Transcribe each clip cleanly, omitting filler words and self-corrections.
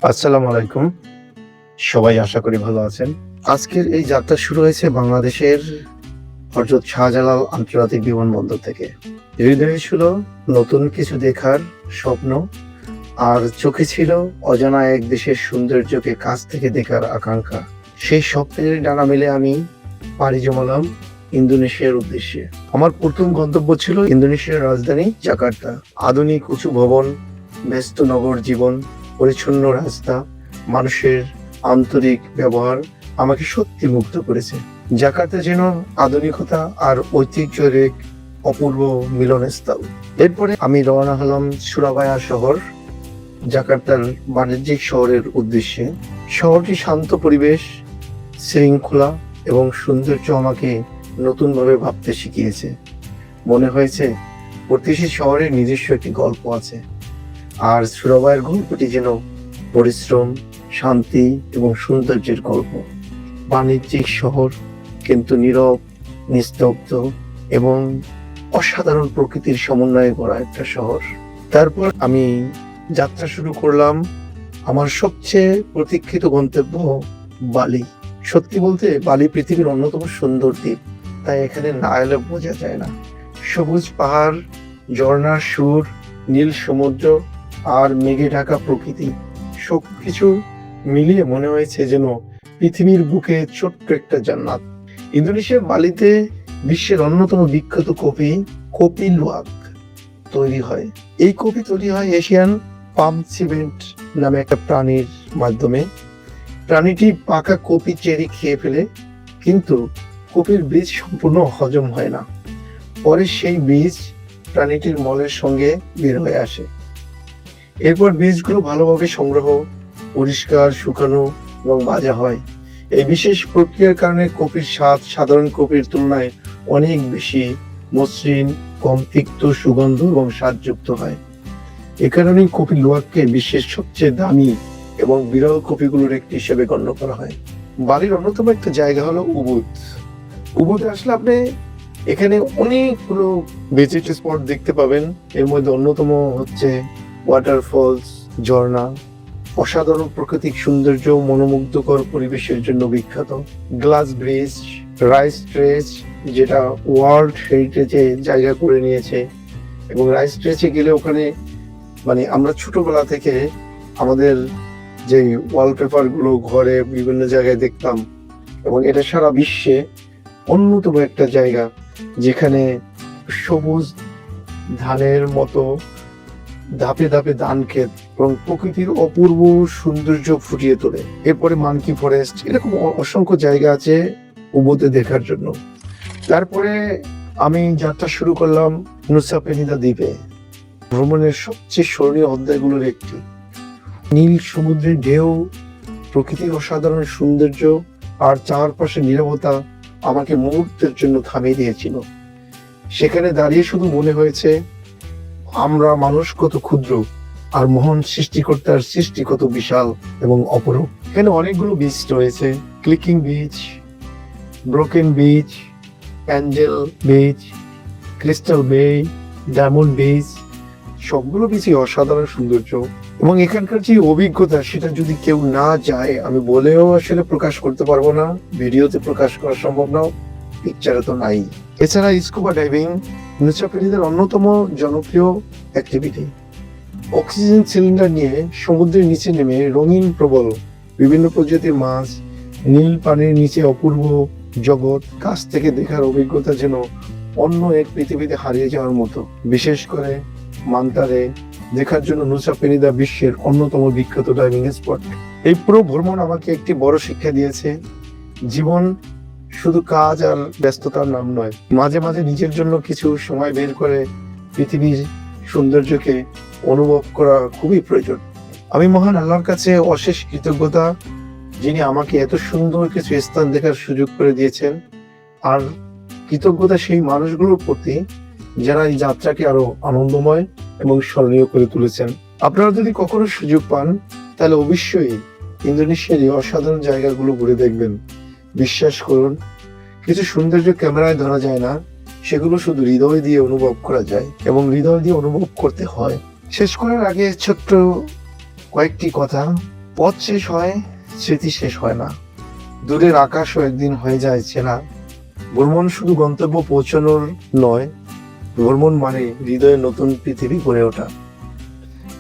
আসসালামু আলাইকুম। সবাই আশা করি ভালো আছেন। আজকের এই যাত্রা শুরু হয়েছে বাংলাদেশের হযরত শাহজালাল আন্তর্জাতিক বিমানবন্দর থেকে। হৃদয়ে ছিল নতুন কিছু দেখার স্বপ্ন, আর চোখে ছিল অজানা এক দেশের সৌন্দর্যকে কাছ থেকে দেখার আকাঙ্ক্ষা। সেই স্বপ্নের ডানা মেলে আমি পাড়ি জমালাম ইন্দোনেশিয়ার উদ্দেশ্যে। আমার প্রথম গন্তব্য ছিল ইন্দোনেশিয়ার রাজধানী জাকার্তা। আধুনিক উঁচু ভবন, ব্যস্ত নগর জীবন, পরিচ্ছন্ন রাস্তা, মানুষের আন্তরিক ব্যবহার আমাকে সত্যি মুগ্ধ করেছে। জাকার্তা যেন আধুনিকতা আর ঐতিহ্যের এক অপূর্ব মিলনস্থল। এরপরে আমি রওনা হলাম সুরাবায়া শহর, জাকার্তার বাণিজ্যিক শহরের উদ্দেশ্যে। শহরটি শান্ত পরিবেশ, শৃঙ্খলা এবং সৌন্দর্য আমাকে নতুনভাবে ভাবতে শিখিয়েছে। মনে হয়েছে প্রতিটি শহরের নিজস্ব একটি গল্প আছে, আর সুরাবায়ার গল্পটি যেন পরিশ্রম, শান্তি এবং সৌন্দর্যের গল্প। বাণিজ্যিক শহর, কিন্তু নীরব, নিস্তব্ধ এবং অসাধারণ প্রকৃতির সমন্বয়ে গড়া একটা শহর। তারপর আমি যাত্রা শুরু করলাম আমার সবচেয়ে প্রতীক্ষিত গন্তব্য বালি। সত্যি বলতে বালি পৃথিবীর অন্যতম সুন্দর দ্বীপ, তাই এখানে না এলে বোঝা যায় না। সবুজ পাহাড়, ঝর্ণার সুর, নীল সমুদ্র আর মেঘে ঢাকা প্রকৃতি, সবকিছু মিলিয়ে মনে হয়েছে যেন পৃথিবীর বুকে ছোট্ট একটা জান্নাত। ইন্দোনেশিয়ার বালিতে বিশ্বের অন্যতম বিখ্যাত কপি লুয়াক তৈরি হয়। এই কপি তৈরি হয় এশিয়ান পাম সিমেন্ট নামে একটা প্রাণীর মাধ্যমে। প্রাণীটি পাকা কপি চেরি খেয়ে ফেলে, কিন্তু কপির বীজ সম্পূর্ণ হজম হয় না। পরে সেই বীজ প্রাণীটির মলের সঙ্গে বের হয়ে আসে। এরপর বীজগুলো ভালোভাবে সংগ্রহ, পরিষ্কার, শুকানো এবং ভাজা হয়। এই বিশেষ প্রক্রিয়ার কারণে কপির স্বাদ সাধারণ কপির তুলনায় অনেক বেশি মসৃণ, কম তিক্ত, সুগন্ধ এবং স্বাদযুক্ত হয়। এ কারণেই কপি লুয়াককে বিশ্বের সবচেয়ে দামি এবং বিরল কপিগুলোর একটি হিসেবে গণ্য করা হয়। বালির অন্যতম একটা জায়গা হলো উবুদ। উবুদে আসলে আপনি এখানে অনেকগুলো ভিজিট স্পট দেখতে পাবেন। এর মধ্যে অন্যতম হচ্ছে ওয়াটারফলস, ঝর্ণা, অসাধারণ প্রাকৃতিক সৌন্দর্য, মনোমুগ্ধকর পরিবেশের জন্য বিখ্যাত। গ্লাস ব্রিজ, রাইস ট্রেস, যেটা ওয়ার্ল্ড হেরিটেজে জায়গা করে নিয়েছে। এবং রাইস ট্রেসে গেলে ওখানে আমরা ছোটবেলা থেকে আমাদের যে ওয়ালপেপার গুলো ঘরে বিভিন্ন জায়গায় দেখতাম, এবং এটা সারা বিশ্বে অন্যতম একটা জায়গা যেখানে সবুজ ধানের মতো ধাপে ধাপে ধান ক্ষেত এবং প্রকৃতির অপূর্ব সৌন্দর্য ফুটিয়ে তোলে। এরপরে মানকি ফরেস্ট, এরকম অসংখ্য জায়গা আছে উবুদে দেখার জন্য। তারপরে আমি যাত্রা শুরু করলাম নুসা পেনিদা দ্বীপে। ভ্রমণের সবচেয়ে স্মরণীয় অধ্যায়গুলোর একটি। নীল সমুদ্রের ঢেউ, প্রকৃতির অসাধারণ সৌন্দর্য আর চারপাশে নীরবতা আমাকে মুহূর্তের জন্য থামিয়ে দিয়েছিল। সেখানে দাঁড়িয়ে শুধু মনে হয়েছে আমরা মানুষ কত ক্ষুদ্র, আর মহান সৃষ্টিকর্তার সৃষ্টি কত বিশাল এবং অপরূপ। এখানে অনেকগুলো বিচ রয়েছে: clicking beach, broken beach, Angel beach, crystal বে, ডায়মন্ড বিচ। সবগুলো বিচই অসাধারণ সৌন্দর্য, এবং এখানকার যে অভিজ্ঞতা সেটা যদি কেউ না যায়, আমি বলেও আসলে প্রকাশ করতে পারবো না, ভিডিওতে প্রকাশ করা সম্ভব না, পিকচারে তো নাই। এছাড়া স্কুবা ডাইভিং নুসা পেনিদার অন্যতম জনপ্রিয় অ্যাক্টিভিটি। অক্সিজেন সিলিন্ডার নিয়ে সমুদ্রের নিচে নেমে রঙিন প্রবল বিভিন্ন প্রজাতির মাছ, নীল পানির নিচে অপূর্ব জগৎ কাছ থেকে দেখার অভিজ্ঞতা যেন অন্য এক পৃথিবীতে হারিয়ে যাওয়ার মতো। বিশেষ করে মান্তারে দেখার জন্য নুসা পেনিদা বিশ্বের অন্যতম বিখ্যাত ডাইভিং স্পট। এই পুরো ভ্রমণ আমাকে একটি বড় শিক্ষা দিয়েছে: জীবন শুধু কাজ আর ব্যস্ততার নাম নয়, মাঝে মাঝে নিজের জন্য কিছু সময় বের করে পৃথিবীর সৌন্দর্যকে অনুভব করা খুবই প্রয়োজন। আমি মহান আল্লাহর কাছে অশেষ কৃতজ্ঞতা, যিনি আমাকে এত সুন্দর কিছু স্থান দেখার সুযোগ করে দিয়েছেন। আর কৃতজ্ঞতা সেই মানুষগুলোর প্রতি যারা এই যাত্রাকে আরো আনন্দময় এবং স্মরণীয় করে তুলেছেন। আপনারা যদি কখনো সুযোগ পান, তাহলে অবশ্যই ইন্দোনেশিয়ার এই অসাধারণ জায়গাগুলো ঘুরে দেখবেন। বিশ্বাস করুন, কিছু সৌন্দর্য ক্যামেরায় ধরা যায় না, সেগুলো শুধু হৃদয় দিয়ে অনুভব করা যায়, এবং হৃদয় দিয়ে অনুভব করতে হয়। শেষ করার আগে ছোট্ট কয়েকটি কথা। পথ শেষ হয়, স্মৃতি শেষ হয় না। দূরের আকাশও একদিন হয়ে যায় চেনা। ভ্রমণ শুধু গন্তব্য পৌঁছানোর নয়, ভ্রমণ মানে হৃদয়ে নতুন পৃথিবী গড়ে ওঠা।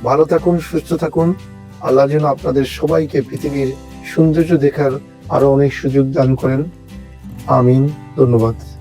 ভালো থাকুন, সুস্থ থাকুন। আল্লাহ যেন আপনাদের সবাইকে পৃথিবীর সৌন্দর্য দেখার আরো অনেক সুযোগ দান করেন। আমিন। ধন্যবাদ।